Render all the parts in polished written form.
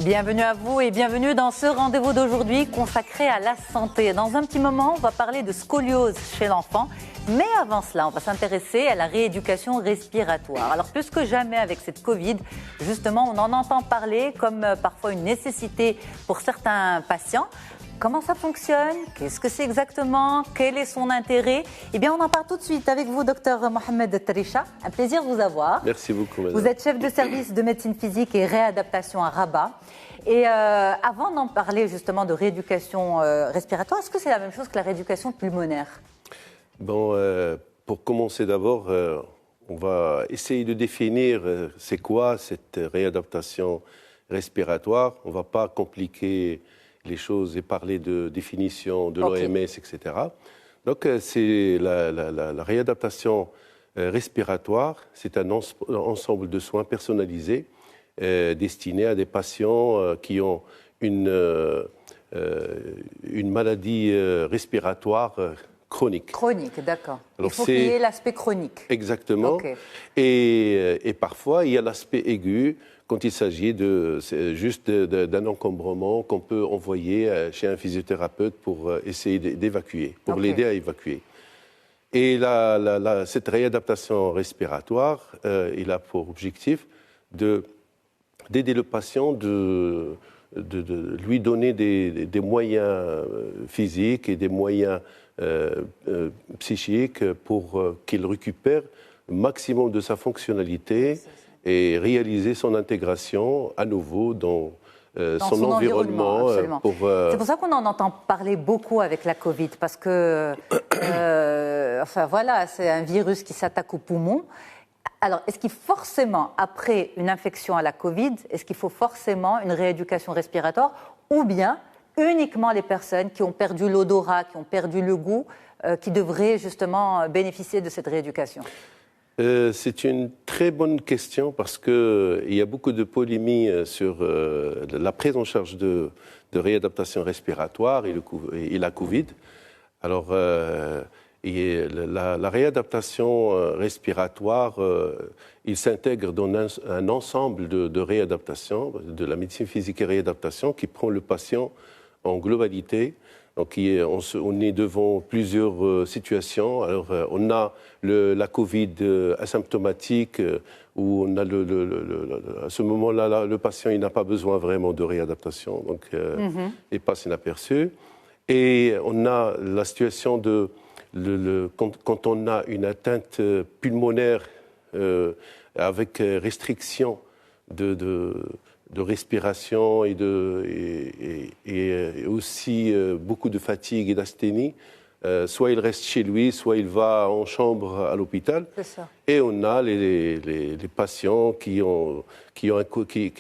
Bienvenue à vous et bienvenue dans ce rendez-vous d'aujourd'hui consacré à la santé. Dans un petit moment, on va parler de scoliose chez l'enfant. Mais avant cela, on va s'intéresser à la rééducation respiratoire. Alors plus que jamais avec cette Covid, justement, on en entend parler comme parfois une nécessité pour certains patients. Comment ça fonctionne? Qu'est-ce que c'est exactement? Quel est son intérêt? Eh bien, on en parle tout de suite avec vous, docteur Mohamed Tarisha. Un plaisir de vous avoir. Merci beaucoup, madame. Vous êtes chef de service de médecine physique et réadaptation à Rabat. Et avant d'en parler justement de rééducation respiratoire, est-ce que c'est la même chose que la rééducation pulmonaire? Bon, pour commencer d'abord, on va essayer de définir c'est quoi cette réadaptation respiratoire. On ne va pas compliquer les choses et parler de définition de l'OMS, etc. Donc, c'est la réadaptation respiratoire, c'est un ensemble de soins personnalisés destinés à des patients qui ont une maladie respiratoire chronique. Chronique, d'accord. Il faut qu'il y ait l'aspect chronique. Exactement. Okay. Et parfois, il y a l'aspect aigu quand il s'agit juste d'un encombrement qu'on peut envoyer chez un physiothérapeute pour essayer d'évacuer, pour l'aider à évacuer. Et cette réadaptation respiratoire, il a pour objectif d'aider le patient, de lui donner des moyens physiques et des moyens psychiques pour qu'il récupère le maximum de sa fonctionnalité et réaliser son intégration à nouveau dans son environnement. C'est pour ça qu'on en entend parler beaucoup avec la Covid, parce que enfin voilà, c'est un virus qui s'attaque aux poumons. Alors, est-ce qu'il faut forcément, après une infection à la Covid, est-ce qu'il faut forcément une rééducation respiratoire, ou bien uniquement les personnes qui ont perdu l'odorat, qui ont perdu le goût, qui devraient justement bénéficier de cette rééducation? C'est une très bonne question parce qu'il y a beaucoup de polémies sur la prise en charge de réadaptation respiratoire et la Covid. Alors, la réadaptation respiratoire, il s'intègre dans un ensemble de réadaptation, de la médecine physique et réadaptation qui prend le patient en globalité. Donc, on est devant plusieurs situations. Alors, on a la Covid asymptomatique, où on a à ce moment-là, le patient il n'a pas besoin vraiment de réadaptation, donc il passe inaperçu. Et on a la situation quand on a une atteinte pulmonaire avec restriction de respiration et aussi beaucoup de fatigue et d'asthénie. Soit il reste chez lui, soit il va en chambre à l'hôpital. Et on a les patients qui ont un Covid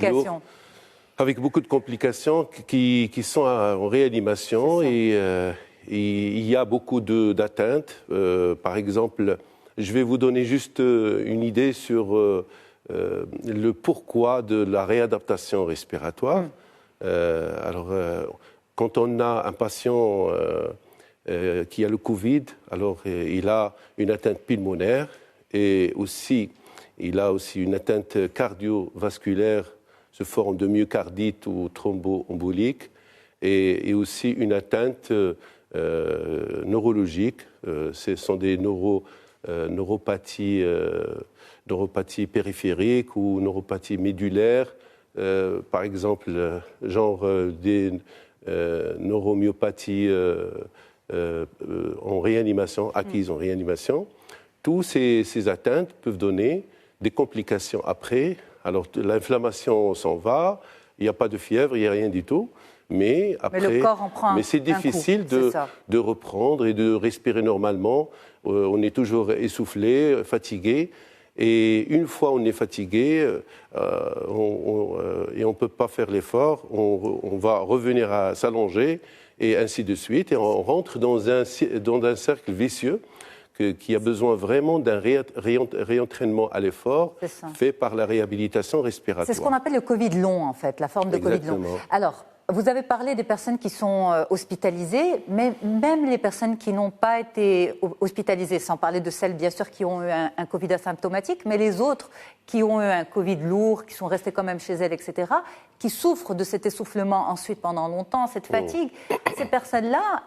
lourd, avec beaucoup de complications qui sont en réanimation. Et il y a beaucoup d'atteintes. Par exemple, je vais vous donner juste une idée sur le pourquoi de la réadaptation respiratoire. Quand on a un patient qui a le Covid, alors il a une atteinte pulmonaire et aussi il a aussi une atteinte cardiovasculaire sous forme de myocardite ou thromboembolique et aussi une atteinte neurologique. Ce sont des neuropathies périphériques ou neuropathies médulaires, par exemple, genre des neuromyopathies en réanimation, acquises en réanimation. Tous ces atteintes peuvent donner des complications après. Alors, l'inflammation s'en va, il n'y a pas de fièvre, il n'y a rien du tout. Mais après, le corps en prend c'est difficile de reprendre et de respirer normalement. On est toujours essoufflé, fatigué. Et une fois on est fatigué et on ne peut pas faire l'effort, on va revenir à s'allonger et ainsi de suite. Et on rentre dans un cercle vicieux qui a besoin vraiment d'un réentraînement à l'effort fait par la réhabilitation respiratoire. C'est ce qu'on appelle le Covid long, en fait, la forme de Covid long. Alors, vous avez parlé des personnes qui sont hospitalisées, mais même les personnes qui n'ont pas été hospitalisées, sans parler de celles, bien sûr, qui ont eu un Covid asymptomatique, mais les autres qui ont eu un Covid lourd, qui sont restées quand même chez elles, etc., qui souffrent de cet essoufflement ensuite pendant longtemps, cette fatigue, ces personnes-là,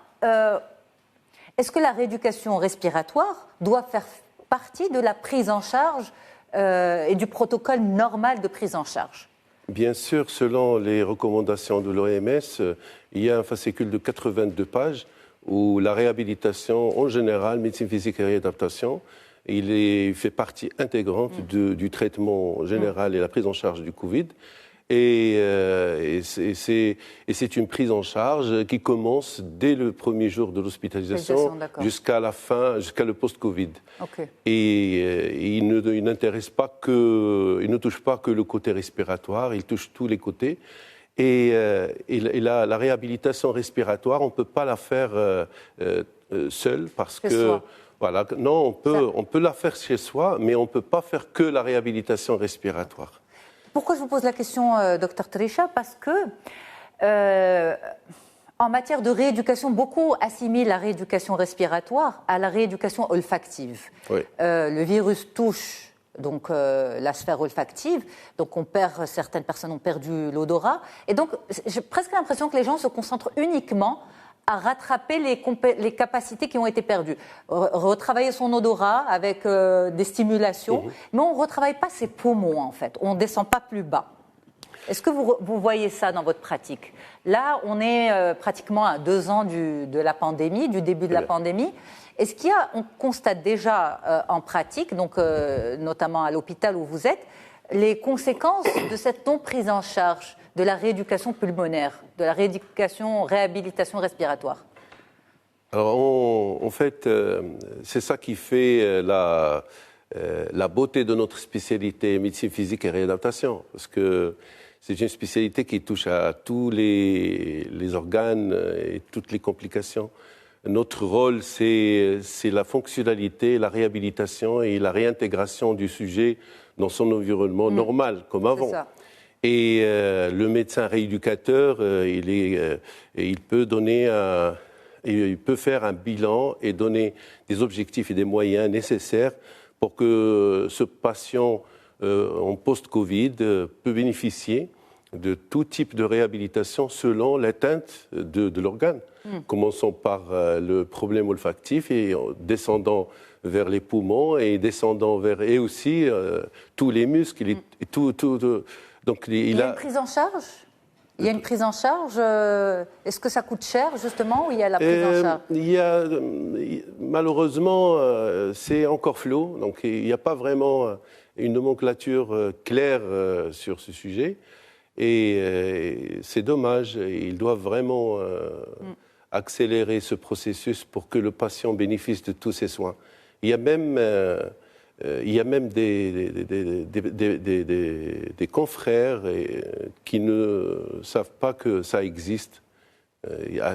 est-ce que la rééducation respiratoire doit faire partie de la prise en charge et du protocole normal de prise en charge? Bien sûr, selon les recommandations de l'OMS, il y a un fascicule de 82 pages où la réhabilitation, en général, médecine physique et réadaptation, il fait partie intégrante du traitement général et la prise en charge du Covid. Et c'est une prise en charge qui commence dès le premier jour de l'hospitalisation jusqu'à la fin, jusqu'à le post-Covid. Okay. Et il ne touche pas que le côté respiratoire, il touche tous les côtés. Et la réhabilitation respiratoire, on ne peut pas la faire seule parce que... Voilà, non, on peut la faire chez soi, mais on ne peut pas faire que la réhabilitation respiratoire. Pourquoi je vous pose la question, Dr Trisha? Parce que, en matière de rééducation, beaucoup assimilent la rééducation respiratoire à la rééducation olfactive. Oui. Le virus touche donc la sphère olfactive, donc certaines personnes ont perdu l'odorat, et donc j'ai presque l'impression que les gens se concentrent uniquement à rattraper les capacités qui ont été perdues. Retravailler son odorat avec des stimulations, mais on ne retravaille pas ses poumons, en fait. On ne descend pas plus bas. Est-ce que vous voyez ça dans votre pratique? Là, on est pratiquement à 2 ans de la pandémie, du début de la pandémie. Est-ce on constate déjà en pratique, donc notamment à l'hôpital où vous êtes, les conséquences de cette non-prise en charge de la rééducation pulmonaire, de la réhabilitation respiratoire? Alors, en fait, c'est ça qui fait la beauté de notre spécialité médecine physique et réadaptation, parce que c'est une spécialité qui touche à tous les organes et toutes les complications. Notre rôle, c'est la fonctionnalité, la réhabilitation et la réintégration du sujet dans son environnement normal, comme avant. Et le médecin rééducateur, il peut faire un bilan et donner des objectifs et des moyens nécessaires pour que ce patient en post-Covid peut bénéficier de tout type de réhabilitation selon l'atteinte de l'organe. Commençons par le problème olfactif et descendant vers les poumons et descendant vers aussi tous les muscles et tout. Donc, il y a une prise en charge? Il y a une prise en charge. Est-ce que ça coûte cher, justement, ou il y a la prise en charge? Malheureusement, c'est encore flou. Donc, il n'y a pas vraiment une nomenclature claire sur ce sujet. Et c'est dommage. Ils doivent vraiment accélérer ce processus pour que le patient bénéficie de tous ces soins. Il y a même des confrères qui ne savent pas que ça existe.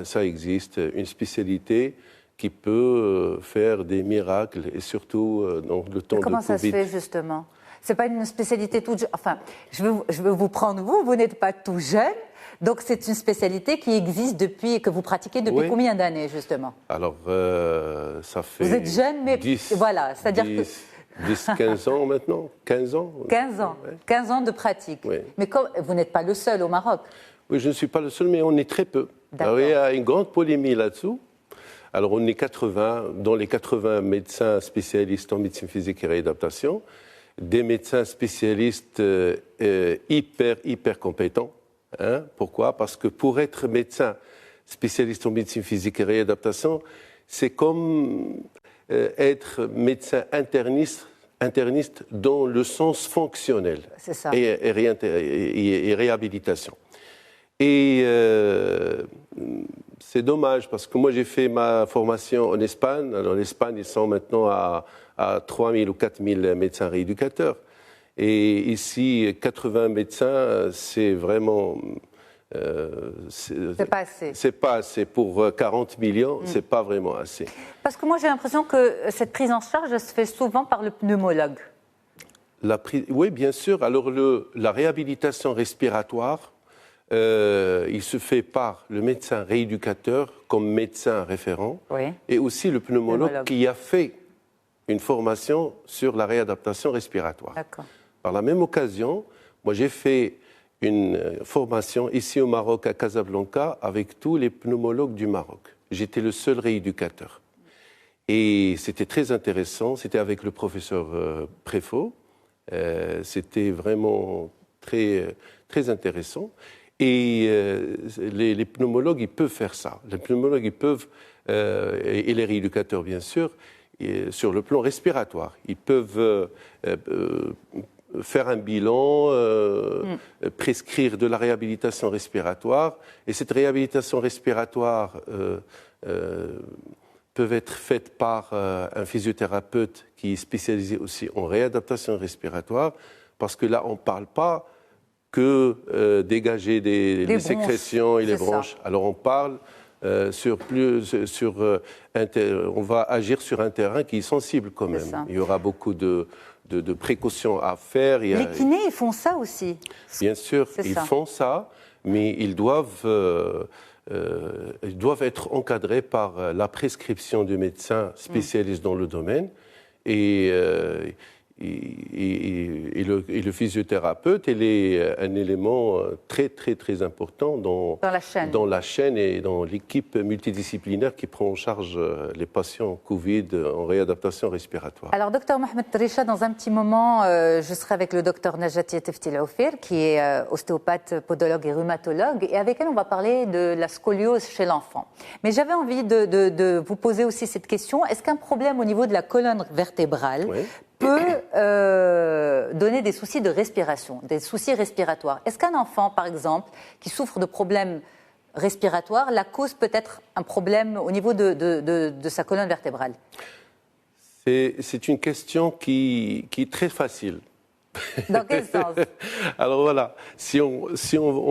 Ça existe, une spécialité qui peut faire des miracles, et surtout dans le temps de Covid. Comment ça se fait, justement? Ce n'est pas une spécialité toute jeune. Enfin, je veux vous prendre, vous n'êtes pas tout jeune. Donc, c'est une spécialité qui existe que vous pratiquez depuis combien d'années, justement? Alors, ça fait... Vous êtes jeune, mais voilà, c'est-à-dire que... 15 ans maintenant, 15 ans. 15 ans, 15 ans de pratique. Oui. Mais vous n'êtes pas le seul au Maroc. Oui, je ne suis pas le seul, mais on est très peu. Alors, il y a une grande polémique là-dessous. Alors, on est 80, dans les 80 médecins spécialistes en médecine physique et réadaptation, des médecins spécialistes hyper compétents. Hein? Pourquoi? Parce que pour être médecin spécialiste en médecine physique et réadaptation, c'est comme être médecin interniste dans le sens fonctionnel. C'est ça. Et réhabilitation. Et c'est dommage parce que moi j'ai fait ma formation en Espagne. Alors en Espagne, ils sont maintenant à 3 000 ou 4 000 médecins rééducateurs. Et ici, 80 médecins, c'est vraiment... c'est pas assez. C'est pas assez. Pour 40 millions, c'est pas vraiment assez. Parce que moi, j'ai l'impression que cette prise en charge, elle se fait souvent par le pneumologue. Oui, bien sûr. Alors, la réhabilitation respiratoire, il se fait par le médecin rééducateur comme médecin référent et aussi le pneumologue qui a fait une formation sur la réadaptation respiratoire. Par la même occasion, moi j'ai fait une formation ici au Maroc, à Casablanca, avec tous les pneumologues du Maroc. J'étais le seul rééducateur. Et c'était très intéressant, c'était avec le professeur Préfot. C'était vraiment très, très intéressant. Et les pneumologues, ils peuvent faire ça. Les pneumologues, ils peuvent, et les rééducateurs bien sûr, sur le plan respiratoire, ils peuvent faire un bilan, prescrire de la réhabilitation respiratoire. Et cette réhabilitation respiratoire peut être faite par un physiothérapeute qui est spécialisé aussi en réadaptation respiratoire, parce que là, on ne parle pas que dégager les sécrétions et les bronches. Alors on parle on va agir sur un terrain qui est sensible quand même. Il y aura beaucoup de précautions à faire. Les kinés, ils font ça aussi. Bien sûr, ils font ça, mais ils doivent être encadrés par la prescription du médecin spécialiste dans le domaine et le physiothérapeute, il est un élément très, très, très important dans la chaîne et dans l'équipe multidisciplinaire qui prend en charge les patients Covid en réadaptation respiratoire. Alors, docteur Mohamed Tarisha, dans un petit moment, je serai avec le docteur Najat Yatifti Laoufir, qui est ostéopathe, podologue et rhumatologue, et avec elle, on va parler de la scoliose chez l'enfant. Mais j'avais envie de vous poser aussi cette question. Est-ce qu'un problème au niveau de la colonne vertébrale peut donner des soucis de respiration, des soucis respiratoires? Est-ce qu'un enfant, par exemple, qui souffre de problèmes respiratoires, la cause peut être un problème au niveau de sa colonne vertébrale? C'est une question qui est très facile. Dans quel sens? Alors voilà, si on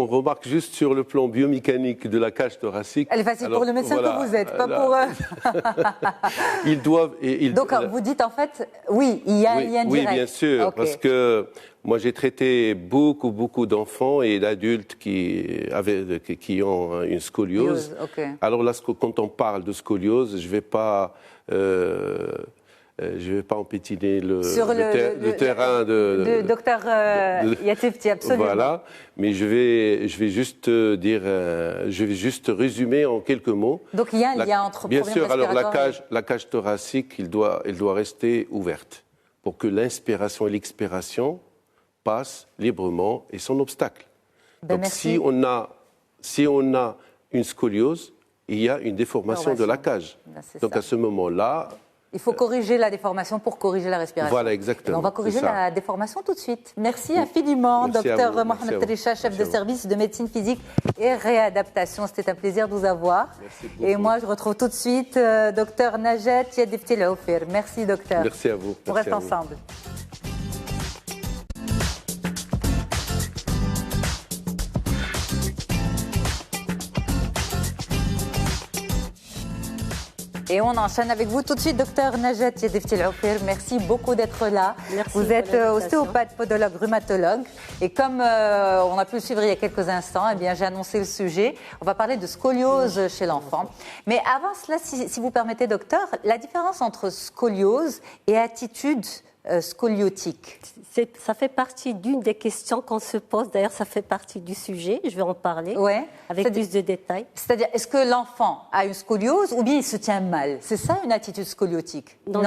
remarque juste sur le plan biomécanique de la cage thoracique... Elle est facile pour le médecin que vous êtes, pas pour eux. Ils doivent... Donc vous dites en fait, oui, il y a un lien direct. Oui, bien sûr, parce que moi j'ai traité beaucoup d'enfants et d'adultes qui ont une scoliose. Alors là, quand on parle de scoliose, je ne vais pas empétiner le terrain de docteur Yatifti, absolument. Voilà, mais je vais juste dire, je vais juste résumer en quelques mots. Donc il y a un lien entre bien sûr. Alors la cage thoracique, elle doit rester ouverte pour que l'inspiration et l'expiration passent librement et sans obstacle. Donc si on a une scoliose, il y a une déformation de la cage. Donc à ce moment-là, il faut corriger la déformation pour corriger la respiration. Voilà, exactement. On va corriger la déformation tout de suite. Merci infiniment, docteur Mohamed Tarisha, chef de service de médecine physique et réadaptation. C'était un plaisir de vous avoir. Et moi, je retrouve tout de suite docteur Najat Yatifti Laoufir. Merci, docteur. Merci à vous. On reste ensemble. Et on enchaîne avec vous tout de suite, docteur Najat Yatifti Laoufir. Merci beaucoup d'être là. Merci. Vous êtes ostéopathe, podologue, rhumatologue. Et comme on a pu le suivre il y a quelques instants, eh bien, j'ai annoncé le sujet. On va parler de scoliose chez l'enfant. Mais avant cela, si vous permettez, docteur, la différence entre scoliose et attitude scoliotique. Ça fait partie d'une des questions qu'on se pose. D'ailleurs, ça fait partie du sujet. Je vais en parler avec plus de détails. C'est-à-dire, est-ce que l'enfant a une scoliose ou bien il se tient mal? C'est ça une attitude scoliotique? Non.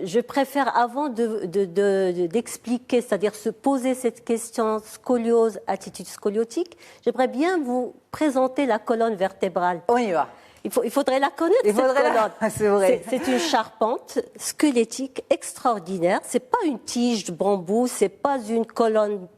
Je préfère, avant d'expliquer, c'est-à-dire se poser cette question scoliose, attitude scoliоtique, j'aimerais bien vous présenter la colonne vertébrale. On y va. Il faudrait la connaître, cette colonne. C'est vrai. C'est une charpente squelettique extraordinaire. Ce n'est pas une tige de bambou, ce n'est pas une colonne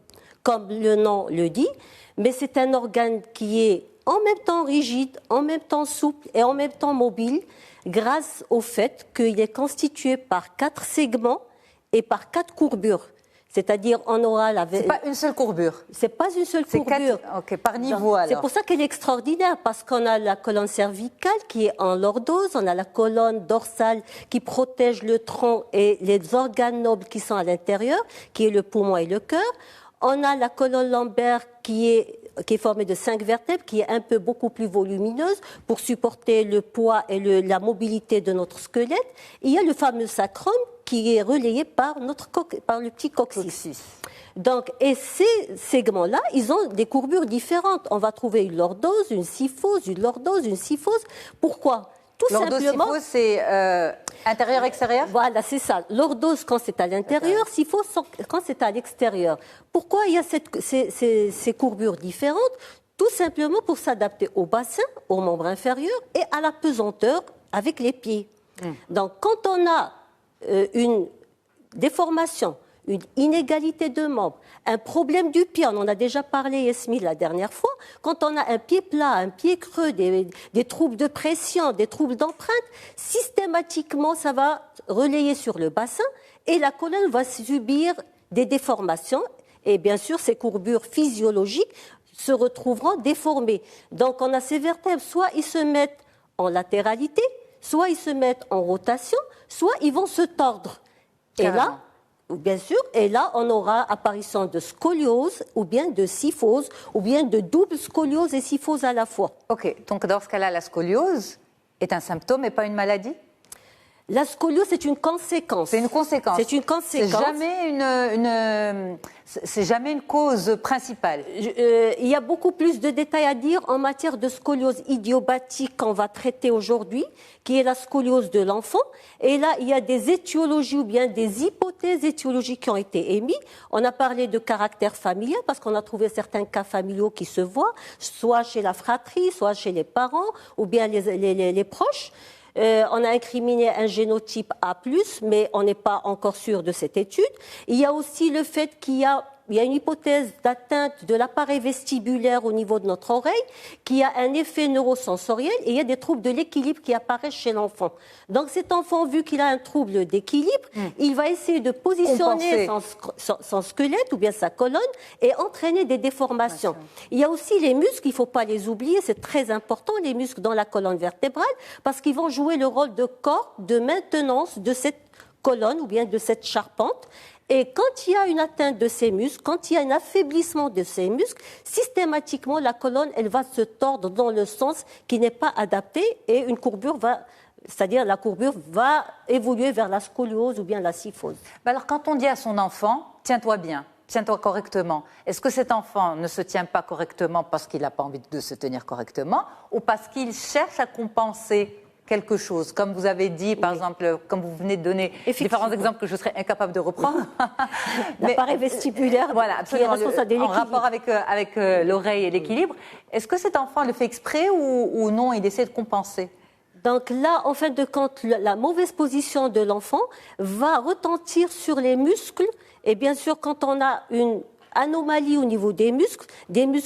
comme le nom le dit, mais c'est un organe qui est en même temps rigide, en même temps souple et en même temps mobile, grâce au fait qu'il est constitué par 4 segments et par 4 courbures. C'est-à-dire, on aura la... C'est pas une seule courbure. C'est pas une seule courbure. Par niveau, alors. C'est pour ça qu'elle est extraordinaire, parce qu'on a la colonne cervicale qui est en lordose, on a la colonne dorsale qui protège le tronc et les organes nobles qui sont à l'intérieur, qui est le poumon et le cœur. On a la colonne lombaire qui est qui est formée de 5 vertèbres, qui est un peu beaucoup plus volumineuse pour supporter le poids et la mobilité de notre squelette. Et il y a le fameux sacrum qui est relayé par le petit coccyx. Donc, et ces segments-là, ils ont des courbures différentes. On va trouver une lordose, une syphose, une lordose, une syphose. Pourquoi ? Tout simplement. Lordose, c'est intérieur-extérieur ? Voilà, c'est ça. Lordose quand c'est à l'intérieur, syphose quand c'est à l'extérieur. Pourquoi il y a ces courbures différentes ? Tout simplement pour s'adapter au bassin, aux membres inférieurs et à la pesanteur avec les pieds. Donc, quand on a une déformation, une inégalité de membres, un problème du pied, on en a déjà parlé, Yasmine, la dernière fois, quand on a un pied plat, un pied creux, des troubles de pression, des troubles d'empreinte, systématiquement, ça va relayer sur le bassin et la colonne va subir des déformations et bien sûr, ces courbures physiologiques se retrouveront déformées. Donc, on a ces vertèbres, soit ils se mettent en latéralité, soit ils se mettent en rotation, soit ils vont se tordre. Et là, bien sûr, et là, on aura apparition de scoliose, ou bien de syphose, ou bien de double scoliose et syphose à la fois. Ok, donc dans ce cas-là, la scoliose est un symptôme et pas une maladie ? La scoliose, c'est une conséquence. C'est une conséquence. C'est une conséquence. C'est jamais une cause principale. Il y a beaucoup plus de détails à dire en matière de scoliose idiopathique qu'on va traiter aujourd'hui, qui est la scoliose de l'enfant. Et là, il y a des étiologies ou bien des hypothèses étiologiques qui ont été émises. On a parlé de caractère familial parce qu'on a trouvé certains cas familiaux qui se voient, soit chez la fratrie, soit chez les parents ou bien les proches. On a incriminé un génotype A+, mais on n'est pas encore sûr de cette étude. Il y a aussi le fait qu'il y a une hypothèse d'atteinte de l'appareil vestibulaire au niveau de notre oreille, qui a un effet neurosensoriel, et il y a des troubles de l'équilibre qui apparaissent chez l'enfant. Donc cet enfant, vu qu'il a un trouble d'équilibre, il va essayer de positionner son squelette ou bien sa colonne et entraîner des déformations. Il y a aussi les muscles, il ne faut pas les oublier, c'est très important, les muscles dans la colonne vertébrale, parce qu'ils vont jouer le rôle de corps de maintenance de cette colonne ou bien de cette charpente. Et quand il y a une atteinte de ces muscles, quand il y a un affaiblissement de ces muscles, systématiquement, la colonne, elle va se tordre dans le sens qui n'est pas adapté et une courbure c'est-à-dire la courbure va évoluer vers la scoliose ou bien la syphose. Alors, quand on dit à son enfant, tiens-toi bien, tiens-toi correctement, est-ce que cet enfant ne se tient pas correctement parce qu'il n'a pas envie de se tenir correctement ou parce qu'il cherche à compenser quelque chose, comme vous avez dit, par exemple, comme vous venez de donner différents exemples que je serais incapable de reprendre. L'appareil vestibulaire, voilà, absolument, en rapport avec l'oreille et l'équilibre. Est-ce que cet enfant le fait exprès ou non, il essaie de compenser ? Donc là, en fin de compte, la mauvaise position de l'enfant va retentir sur les muscles. Et bien sûr, quand on a une anomalie au niveau des muscles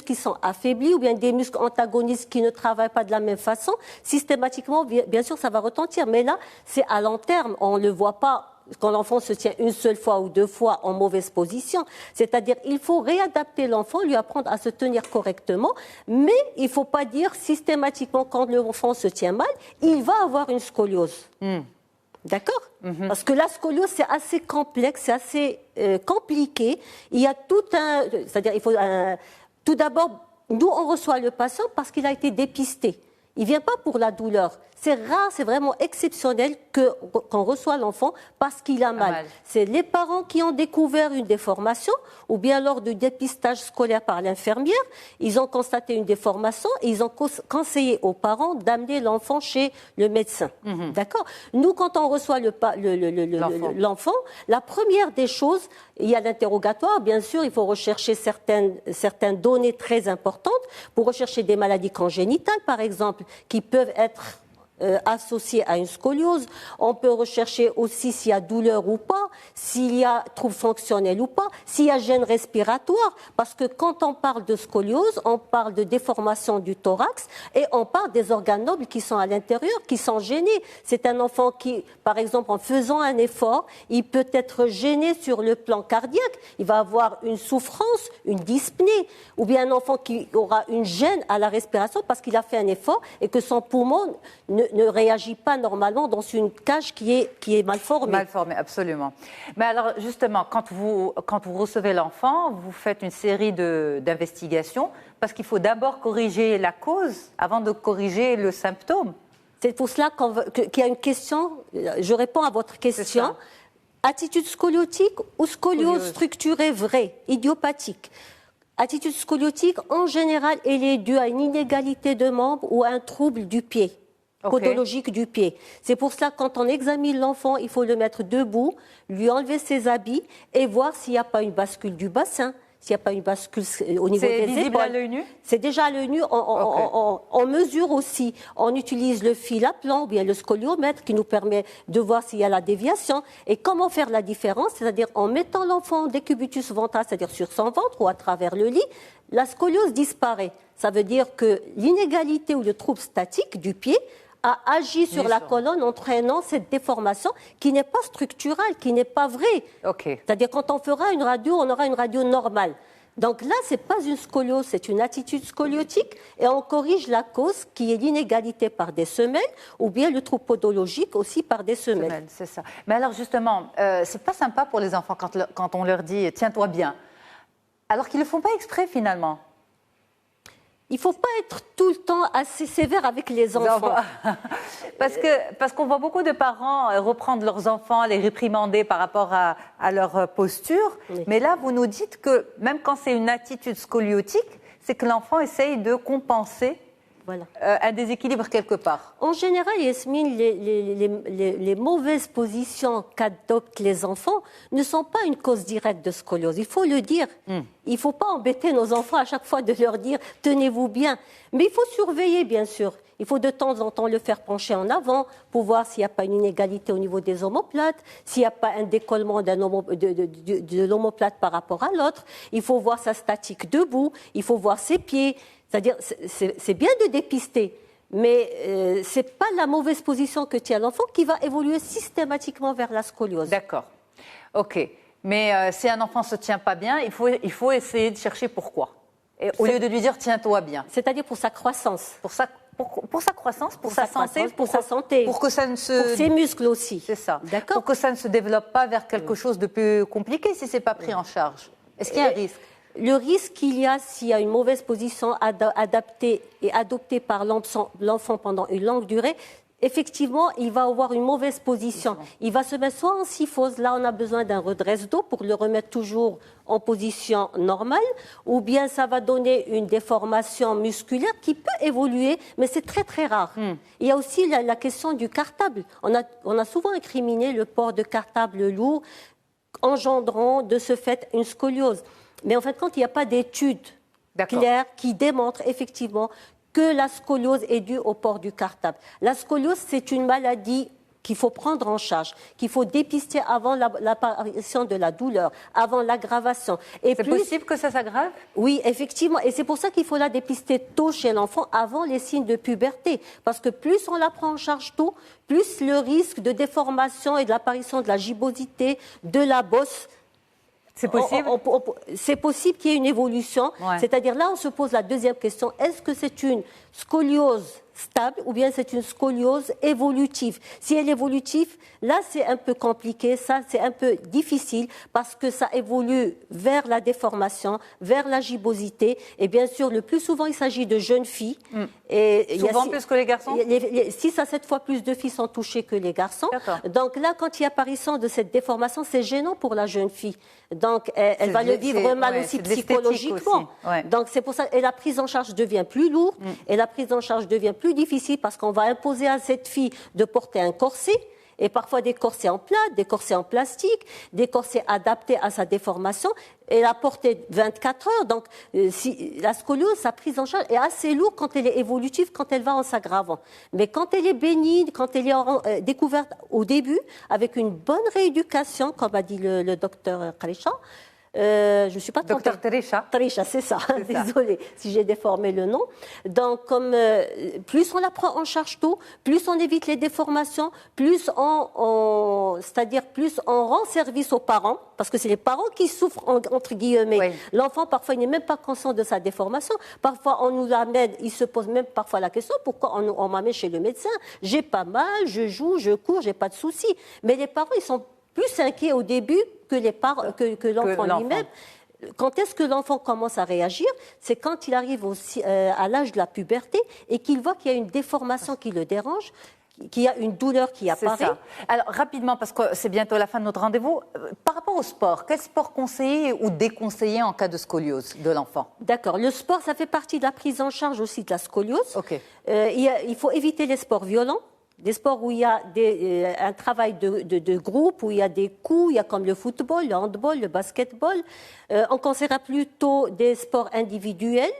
qui sont affaiblis ou bien des muscles antagonistes qui ne travaillent pas de la même façon, systématiquement, bien sûr, ça va retentir. Mais là, c'est à long terme, on ne le voit pas quand l'enfant se tient une seule fois ou deux fois en mauvaise position. C'est-à-dire, il faut réadapter l'enfant, lui apprendre à se tenir correctement, mais il ne faut pas dire systématiquement quand l'enfant se tient mal, il va avoir une scoliose. D'accord ? Parce que la scoliose, c'est assez complexe, c'est assez compliqué. Il y a c'est-à-dire, il faut tout d'abord, nous, on reçoit le patient parce qu'il a été dépisté. Il ne vient pas pour la douleur. C'est rare, c'est vraiment exceptionnel qu'on reçoit l'enfant parce qu'il a mal. C'est les parents qui ont découvert une déformation ou bien lors du dépistage scolaire par l'infirmière, ils ont constaté une déformation et ils ont conseillé aux parents d'amener l'enfant chez le médecin. D'accord ? Nous, quand on reçoit l'enfant, la première des choses, il y a l'interrogatoire. Bien sûr, il faut rechercher certaines données très importantes pour rechercher des maladies congénitales, par exemple, qui peuvent être associé à une scoliose. On peut rechercher aussi s'il y a douleur ou pas, s'il y a trouble fonctionnel ou pas, s'il y a gêne respiratoire, parce que quand on parle de scoliose, on parle de déformation du thorax et on parle des organes nobles qui sont à l'intérieur, qui sont gênés. C'est un enfant qui, par exemple, en faisant un effort, il peut être gêné sur le plan cardiaque, il va avoir une souffrance, une dyspnée, ou bien un enfant qui aura une gêne à la respiration parce qu'il a fait un effort et que son poumon ne ne réagit pas normalement dans une cage qui est mal formée. Mal formée, absolument. Mais alors, justement, quand vous recevez l'enfant, vous faites une série d'investigations, parce qu'il faut d'abord corriger la cause avant de corriger le symptôme. C'est pour cela qu'il y a une question, je réponds à votre question. Attitude scoliotique ou scoliose structurée vraie, idiopathique. Attitude scoliotique, en général, elle est due à une inégalité de membres ou à un trouble du pied, podologique du pied. C'est pour cela que quand on examine l'enfant, il faut le mettre debout, lui enlever ses habits et voir s'il n'y a pas une bascule du bassin. S'il n'y a pas une bascule au niveau des épaules. C'est visible à l'œil nu ? C'est déjà à l'œil nu. On mesure aussi. On utilise le fil à plan ou bien le scoliomètre qui nous permet de voir s'il y a la déviation. Et comment faire la différence ? C'est-à-dire en mettant l'enfant en décubitus ventral, c'est-à-dire sur son ventre ou à travers le lit, la scoliose disparaît. Ça veut dire que l'inégalité ou le trouble statique du pied a agi sur la colonne, entraînant cette déformation qui n'est pas structurelle, qui n'est pas vraie. C'est-à-dire quand on fera une radio, on aura une radio normale. Donc là, ce n'est pas une scoliose, c'est une attitude scoliotique et on corrige la cause qui est l'inégalité par des semelles ou bien le trouble podologique aussi par des semelles. C'est ça. Mais alors justement, c'est pas sympa pour les enfants quand on leur dit « tiens-toi bien », alors qu'ils ne le font pas exprès finalement. Il ne faut pas être tout le temps assez sévère avec les enfants. Parce qu'on voit beaucoup de parents reprendre leurs enfants, les réprimander par rapport à leur posture. Oui. Mais là, vous nous dites que même quand c'est une attitude scoliotique, c'est que l'enfant essaye de compenser un déséquilibre quelque part. En général, Yasmine, les mauvaises positions qu'adoptent les enfants ne sont pas une cause directe de scoliose. Il faut le dire. Il ne faut pas embêter nos enfants à chaque fois de leur dire « tenez-vous bien ». Mais il faut surveiller, bien sûr. Il faut de temps en temps le faire pencher en avant pour voir s'il n'y a pas une inégalité au niveau des omoplates, s'il n'y a pas un décollement de l'omoplate par rapport à l'autre. Il faut voir sa statique debout, il faut voir ses pieds. C'est-à-dire, c'est bien de dépister, mais ce n'est pas la mauvaise position que tient l'enfant qui va évoluer systématiquement vers la scoliose. D'accord. OK. Mais si un enfant ne se tient pas bien, il faut essayer de chercher pourquoi. Et au lieu de lui dire « tiens-toi bien ». C'est-à-dire pour sa croissance. Pour sa croissance, pour sa santé, pour sa santé. Pour que ça ne se... Pour ses muscles aussi. C'est ça. D'accord. Pour que ça ne se développe pas vers quelque chose de plus compliqué si ce n'est pas pris en charge. Est-ce qu'il y a un risque ? Le risque qu'il y a s'il y a une mauvaise position adaptée et adoptée par l'enfant pendant une longue durée, effectivement, il va avoir une mauvaise position. Il va se mettre soit en syphose, là on a besoin d'un redresse-dos pour le remettre toujours en position normale, ou bien ça va donner une déformation musculaire qui peut évoluer, mais c'est très très rare. Il y a aussi la question du cartable. On a souvent incriminé le port de cartable lourd, engendrant de ce fait une scoliose. Mais en fait, quand il n'y a pas d'études claires qui démontrent effectivement que la scoliose est due au port du cartable. La scoliose, c'est une maladie qu'il faut prendre en charge, qu'il faut dépister avant l'apparition de la douleur, avant l'aggravation. C'est possible que ça s'aggrave ? Oui, effectivement. Et c'est pour ça qu'il faut la dépister tôt chez l'enfant, avant les signes de puberté. Parce que plus on la prend en charge tôt, plus le risque de déformation et de l'apparition de la gibbosité, de la bosse. C'est possible ? C'est possible qu'il y ait une évolution. C'est-à-dire là, on se pose la deuxième question. Est-ce que c'est une scoliose stable ou bien c'est une scoliose évolutive? Si elle est évolutive, là, c'est un peu compliqué. Ça, c'est un peu difficile parce que ça évolue vers la déformation, vers la gibbosité. Et bien sûr, le plus souvent, il s'agit de jeunes filles. Et souvent plus que les garçons ? 6 à 7 fois plus de filles sont touchées que les garçons. Donc là, quand il y a apparition de cette déformation, c'est gênant pour la jeune fille. Donc, elle va le vivre mal aussi psychologiquement. Aussi. Donc, c'est pour ça. Et la prise en charge devient plus lourde. Et la prise en charge devient plus difficile parce qu'on va imposer à cette fille de porter un corset. Et parfois des corsets en plâtre, des corsets en plastique, des corsets adaptés à sa déformation. Et la portée 24 heures. Donc, la scoliose, sa prise en charge est assez lourde quand elle est évolutive, quand elle va en s'aggravant. Mais quand elle est bénigne, quand elle est découverte au début, avec une bonne rééducation, comme a dit le docteur Kalisha, je ne suis pas trompée. Docteur Trisha. Trisha, c'est ça. Désolée si j'ai déformé le nom. Donc, plus on la prend en charge tôt, plus on évite les déformations, plus c'est-à-dire plus on rend service aux parents, parce que c'est les parents qui souffrent, entre guillemets. Oui. L'enfant, parfois, il n'est même pas conscient de sa déformation. Parfois, on nous amène, il se pose même parfois la question, pourquoi on m'amène chez le médecin? J'ai pas mal, je joue, je cours, j'ai pas de soucis. Mais les parents, ils sont plus inquiets au début que l'enfant lui-même. Quand est-ce que l'enfant commence à réagir? C'est quand il arrive aussi à l'âge de la puberté et qu'il voit qu'il y a une déformation qui le dérange, qu'il y a une douleur qui apparaît. C'est ça. Alors, rapidement, parce que c'est bientôt la fin de notre rendez-vous, par rapport au sport, quel sport conseiller ou déconseiller en cas de scoliose de l'enfant? D'accord. Le sport, ça fait partie de la prise en charge aussi de la scoliose. Ok. Il faut éviter les sports violents. Des sports où il y a un travail de groupe, où il y a des coups, il y a comme le football, le handball, le basketball. On conseillera plutôt des sports individuels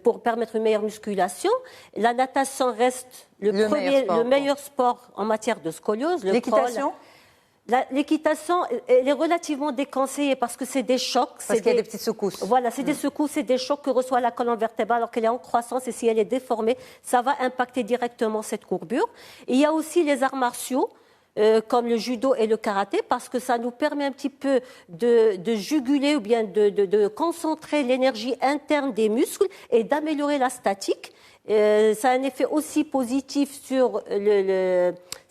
pour permettre une meilleure musculation. La natation reste le meilleur sport en matière de scoliose. L'équitation? L'équitation, elle est relativement déconseillée parce que c'est des chocs. Parce qu'il y a des petites secousses. Voilà, c'est des secousses, c'est des chocs que reçoit la colonne vertébrale alors qu'elle est en croissance et si elle est déformée, ça va impacter directement cette courbure. Et il y a aussi les arts martiaux, comme le judo et le karaté, parce que ça nous permet un petit peu de juguler ou bien de concentrer l'énergie interne des muscles et d'améliorer la statique. Ça a un effet aussi positif sur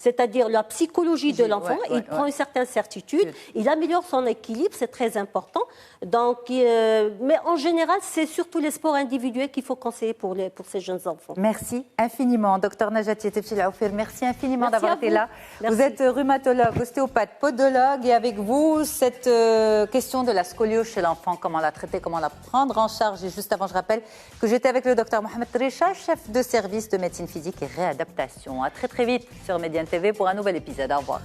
c'est-à-dire la psychologie de l'enfant. Il prend une certaine certitude, il améliore son équilibre, c'est très important. Donc, mais en général, c'est surtout les sports individuels qu'il faut conseiller pour ces jeunes enfants. Merci infiniment, Dr Najati Tebchil Aoufir. Merci infiniment d'avoir été là. Merci. Vous êtes rhumatologue, ostéopathe, podologue, et avec vous, cette question de la scoliose chez l'enfant, comment la traiter, comment la prendre en charge. Et juste avant, je rappelle que j'étais avec le Dr Mohamed Trisha, chef de service de médecine physique et réadaptation. À très très vite sur Médiane TV pour un nouvel épisode. Au revoir.